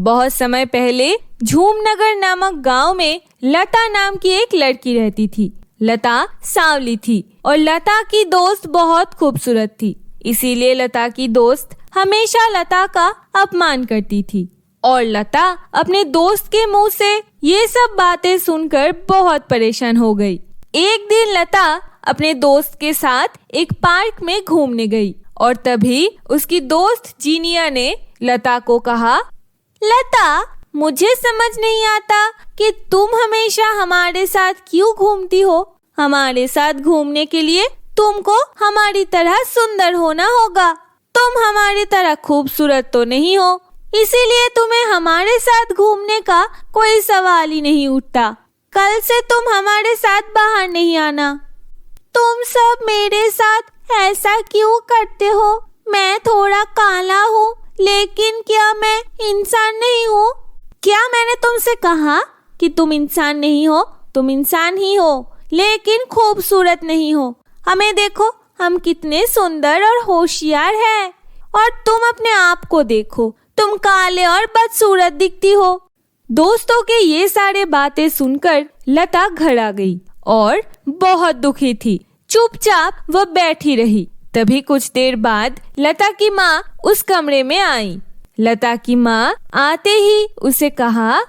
बहुत समय पहले झूमनगर नामक गांव में लता नाम की एक लड़की रहती थी। लता सांवली थी और लता की दोस्त बहुत खूबसूरत थी। इसीलिए लता की दोस्त हमेशा लता का अपमान करती थी और लता अपने दोस्त के मुंह से ये सब बातें सुनकर बहुत परेशान हो गई। एक दिन लता अपने दोस्त के साथ एक पार्क में घूमने गई और तभी उसकी दोस्त जीनिया ने लता को कहा, लता, मुझे समझ नहीं आता कि तुम हमेशा हमारे साथ क्यों घूमती हो। हमारे साथ घूमने के लिए तुमको हमारी तरह सुंदर होना होगा। तुम हमारी तरह खूबसूरत तो नहीं हो, इसीलिए तुम्हें हमारे साथ घूमने का कोई सवाल ही नहीं उठता। कल से तुम हमारे साथ बाहर नहीं आना। तुम सब मेरे साथ ऐसा क्यों करते हो? मैं थोड़ा काला हूँ, लेकिन क्या मैं इंसान नहीं हूँ? क्या मैंने तुमसे कहा कि तुम इंसान नहीं हो? तुम इंसान ही हो, लेकिन खूबसूरत नहीं हो। हमें देखो, हम कितने सुंदर और होशियार हैं। और तुम अपने आप को देखो, तुम काले और बदसूरत दिखती हो। दोस्तों के ये सारे बातें सुनकर लता घर आ गई और बहुत दुखी थी। चुपचाप वह बैठी रही। तभी कुछ देर बाद लता की माँ उस कमरे में आई। लता की माँ आते ही उसे कहा,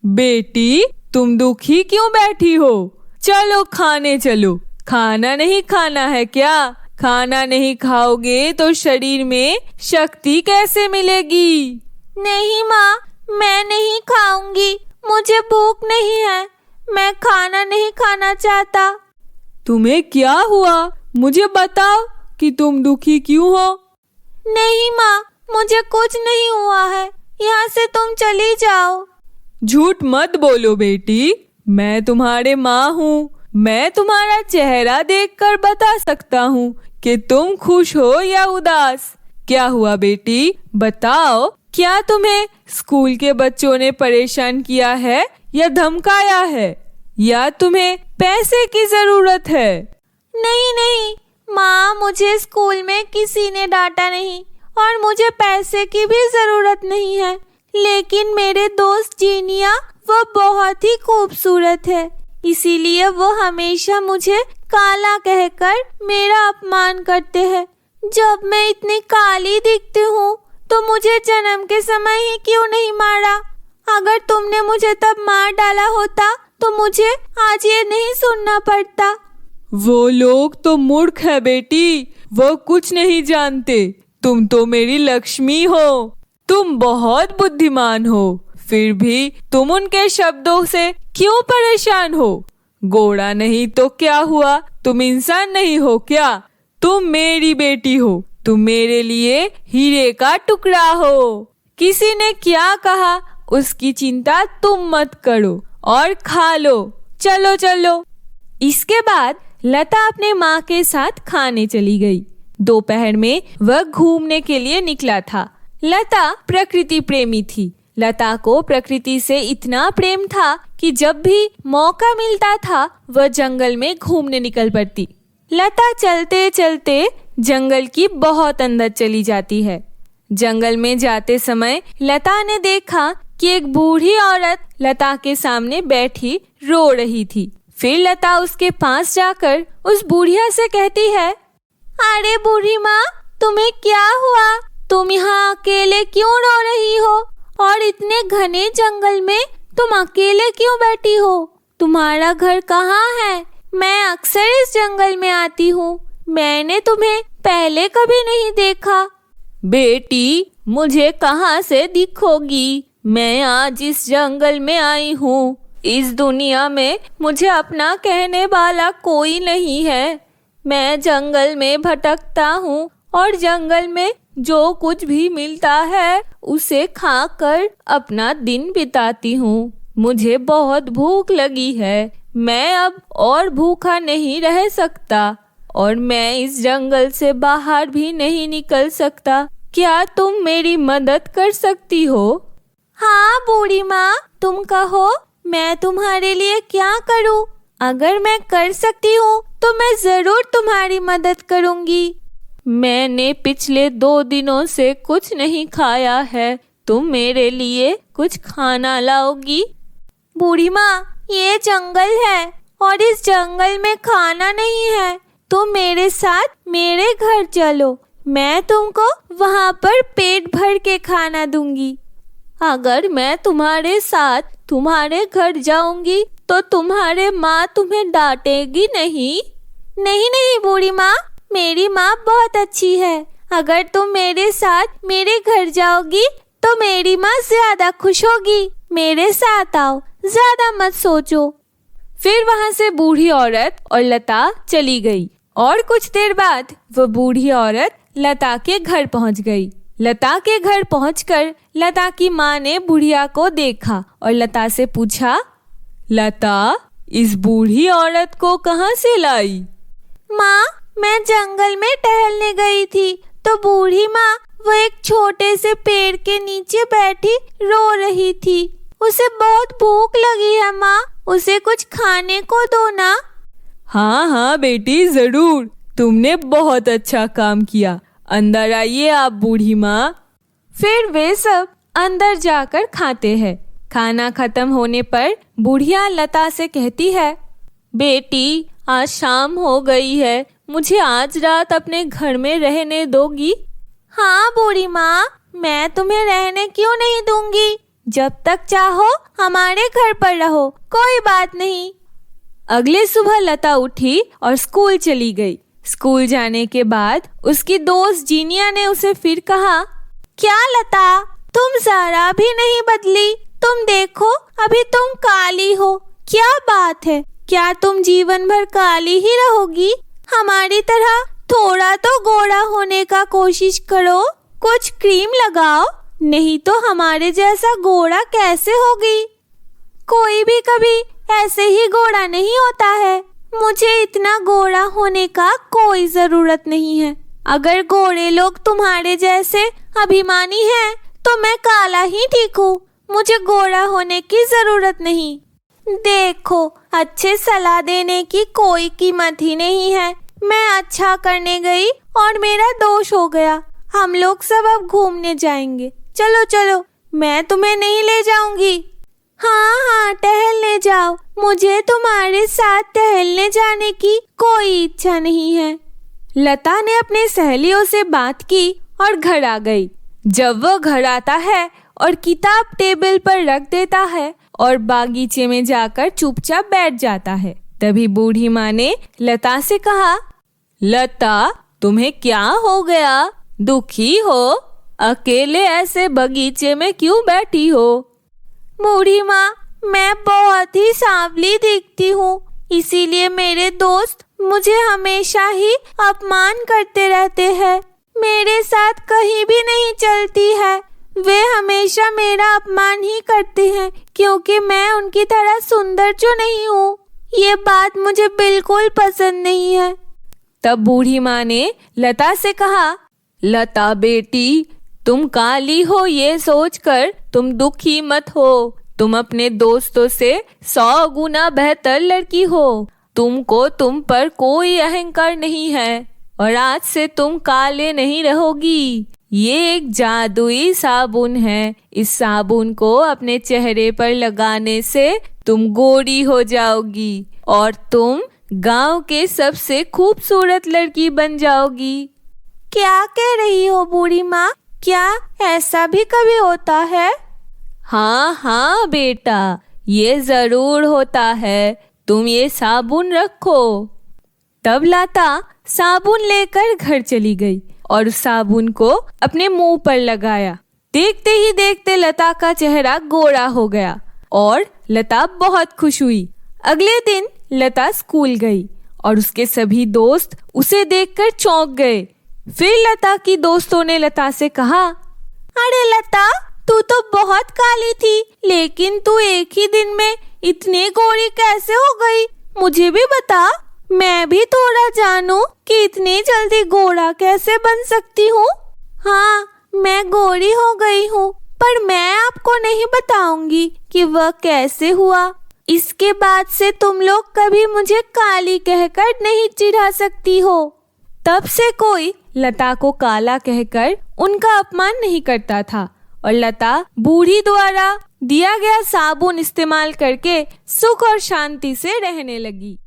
बेटी, तुम दुखी क्यों बैठी हो? चलो खाने चलो। खाना नहीं खाना है क्या? खाना नहीं खाओगे तो शरीर में शक्ति कैसे मिलेगी? नहीं माँ, मैं नहीं खाऊंगी। मुझे भूख नहीं है। मैं खाना नहीं खाना चाहता। तुम्हें क्या हुआ? मुझे बताओ कि तुम दुखी क्यों हो? नहीं माँ, मुझे कुछ नहीं हुआ है। यहाँ से तुम चली जाओ। झूठ मत बोलो बेटी, मैं तुम्हारे माँ हूँ। मैं तुम्हारा चेहरा देखकर बता सकता हूँ कि तुम खुश हो या उदास। क्या हुआ बेटी, बताओ। क्या तुम्हें स्कूल के बच्चों ने परेशान किया है या धमकाया है, या तुम्हें पैसे की जरूरत है? नहीं नहीं माँ, मुझे स्कूल में किसी ने डांटा नहीं और मुझे पैसे की भी जरूरत नहीं है। लेकिन मेरे दोस्त जीनिया, वो बहुत ही खूबसूरत है, इसीलिए वो हमेशा मुझे काला कहकर मेरा अपमान करते हैं। जब मैं इतनी काली दिखती हूँ तो मुझे जन्म के समय ही क्यों नहीं मारा? अगर तुमने मुझे तब मार डाला होता तो मुझे आज ये नहीं सुनना पड़ता। वो लोग तो मूर्ख है बेटी, वो कुछ नहीं जानते। तुम तो मेरी लक्ष्मी हो। तुम बहुत बुद्धिमान हो, फिर भी तुम उनके शब्दों से क्यों परेशान हो? घोड़ा नहीं तो क्या हुआ, तुम इंसान नहीं हो क्या? तुम मेरी बेटी हो, तुम मेरे लिए हीरे का टुकड़ा हो। किसी ने क्या कहा उसकी चिंता तुम मत करो और खा लो। चलो चलो। इसके बाद लता अपने माँ के साथ खाने चली गई। दोपहर में वह घूमने के लिए निकला था। लता प्रकृति प्रेमी थी। लता को प्रकृति से इतना प्रेम था कि जब भी मौका मिलता था वह जंगल में घूमने निकल पड़ती। लता चलते चलते जंगल की बहुत अंदर चली जाती है। जंगल में जाते समय लता ने देखा कि एक बूढ़ी औरत लता के सामने बैठी रो रही थी। फिर लता उसके पास जाकर उस बुढ़िया से कहती है, अरे बूढ़ी माँ, तुम्हें क्या हुआ? तुम यहाँ अकेले क्यों रो रही हो? और इतने घने जंगल में तुम अकेले क्यों बैठी हो? तुम्हारा घर कहाँ है? मैं अक्सर इस जंगल में आती हूँ। मैंने तुम्हें पहले कभी नहीं देखा। बेटी, मुझे कहाँ से दिखोगी? मैं आज इस जंगल में आई हूँ। इस दुनिया में मुझे अपना कहने वाला कोई नहीं है। मैं जंगल में भटकता हूँ और जंगल में जो कुछ भी मिलता है उसे खाकर अपना दिन बिताती हूँ। मुझे बहुत भूख लगी है। मैं अब और भूखा नहीं रह सकता और मैं इस जंगल से बाहर भी नहीं निकल सकता। क्या तुम मेरी मदद कर सकती हो? हाँ बूढ़ी माँ, तुम कहो, मैं तुम्हारे लिए क्या करूँ? अगर मैं कर सकती हूँ तो मैं जरूर तुम्हारी मदद करूँगी। मैंने पिछले 2 दिनों से कुछ नहीं खाया है। तुम मेरे लिए कुछ खाना लाओगी? बूढ़ी माँ, ये जंगल है और इस जंगल में खाना नहीं है। तुम मेरे साथ मेरे घर चलो, मैं तुमको वहाँ पर पेट भर के खाना दूंगी। अगर मैं तुम्हारे साथ तुम्हारे घर जाऊंगी तो तुम्हारे माँ तुम्हें डांटेगी नहीं? नहीं नहीं बूढ़ी माँ, मेरी माँ बहुत अच्छी है। अगर तुम मेरे साथ मेरे घर जाओगी तो मेरी माँ ज्यादा खुश होगी। मेरे साथ आओ, ज्यादा मत सोचो। फिर वहाँ से बूढ़ी औरत और लता चली गई और कुछ देर बाद वो बूढ़ी औरत लता के घर पहुँच गई। लता के घर पहुंचकर लता की माँ ने बुढ़िया को देखा और लता से पूछा, लता, इस बूढ़ी औरत को कहाँ से लाई? माँ, मैं जंगल में टहलने गई थी तो बूढ़ी माँ वो एक छोटे से पेड़ के नीचे बैठी रो रही थी। उसे बहुत भूख लगी है माँ, उसे कुछ खाने को दो ना। हाँ हाँ बेटी, जरूर, तुमने बहुत अच्छा काम किया। अंदर आइए आप बूढ़ी माँ। फिर वे सब अंदर जाकर खाते हैं। खाना खत्म होने पर बुढ़िया लता से कहती है, बेटी, आज शाम हो गई है, मुझे आज रात अपने घर में रहने दोगी? हाँ बूढ़ी माँ, मैं तुम्हें रहने क्यों नहीं दूंगी। जब तक चाहो हमारे घर पर रहो, कोई बात नहीं। अगले सुबह लता उठी और स्कूल चली गई। स्कूल जाने के बाद उसकी दोस्त जीनिया ने उसे फिर कहा, क्या लता, तुम जरा भी नहीं बदली। तुम देखो, अभी तुम काली हो। क्या बात है, क्या तुम जीवन भर काली ही रहोगी? हमारी तरह थोड़ा तो गोरा होने का कोशिश करो, कुछ क्रीम लगाओ, नहीं तो हमारे जैसा गोरा कैसे होगी? कोई भी कभी ऐसे ही गोरा नहीं होता है। मुझे इतना गोरा होने का कोई जरूरत नहीं है। अगर गोरे लोग तुम्हारे जैसे अभिमानी हैं, तो मैं काला ही ठीक हूँ। मुझे गोरा होने की जरूरत नहीं। देखो, अच्छे सलाह देने की कोई कीमत ही नहीं है। मैं अच्छा करने गई और मेरा दोष हो गया। हम लोग सब अब घूमने जाएंगे। चलो चलो, मैं तुम्हें नहीं ले जाऊंगी। हाँ हाँ, टहलने जाओ। मुझे तुम्हारे साथ टहलने जाने की कोई इच्छा नहीं है। लता ने अपने सहेलियों से बात की और घर आ गई। जब वो घर आता है और किताब टेबल पर रख देता है और बागीचे में जाकर चुपचाप बैठ जाता है, तभी बूढ़ी माँ ने लता से कहा, लता, तुम्हें क्या हो गया? दुखी हो? अकेले ऐसे बगीचे में क्यों बैठी हो? बूढ़ी माँ, मैं बहुत ही सांवली दिखती हूँ, इसीलिए मेरे दोस्त मुझे हमेशा ही अपमान करते रहते हैं। मेरे साथ कहीं भी नहीं चलती है। वे हमेशा मेरा अपमान ही करते हैं क्योंकि मैं उनकी तरह सुंदर जो नहीं हूँ। ये बात मुझे बिल्कुल पसंद नहीं है। तब बूढ़ी माँ ने लता से कहा, लता बेटी, तुम काली हो ये सोचकर तुम दुखी मत हो। तुम अपने दोस्तों से 100 गुना बेहतर लड़की हो। तुमको तुम पर कोई अहंकार नहीं है और आज से तुम काले नहीं रहोगी। ये एक जादुई साबुन है। इस साबुन को अपने चेहरे पर लगाने से तुम गोरी हो जाओगी और तुम गांव के सबसे खूबसूरत लड़की बन जाओगी। क्या कह रही हो बूढ़ी माँ? क्या ऐसा भी कभी होता है? हाँ हाँ बेटा, ये जरूर होता है। तुम ये साबुन रखो। तब लता साबुन लेकर घर चली गई और उस साबुन को अपने मुंह पर लगाया। देखते ही देखते लता का चेहरा गोरा हो गया और लता बहुत खुश हुई। अगले दिन लता स्कूल गई और उसके सभी दोस्त उसे देखकर चौंक गए। फिर लता की दोस्तों ने लता से कहा, अरे लता, तू तो बहुत काली थी, लेकिन तू एक ही दिन में इतनी गोरी कैसे हो गई? मुझे भी बता, मैं भी थोड़ा जानूं कि इतनी जल्दी गोरा कैसे बन सकती हूँ। हाँ, मैं गोरी हो गई हूँ, पर मैं आपको नहीं बताऊंगी कि वह कैसे हुआ। इसके बाद से तुम लोग कभी मुझे काली कहकर नहीं चिढ़ा सकती हो। तब से कोई लता को काला कहकर उनका अपमान नहीं करता था और लता बूढ़ी द्वारा दिया गया साबुन इस्तेमाल करके सुख और शांति से रहने लगी।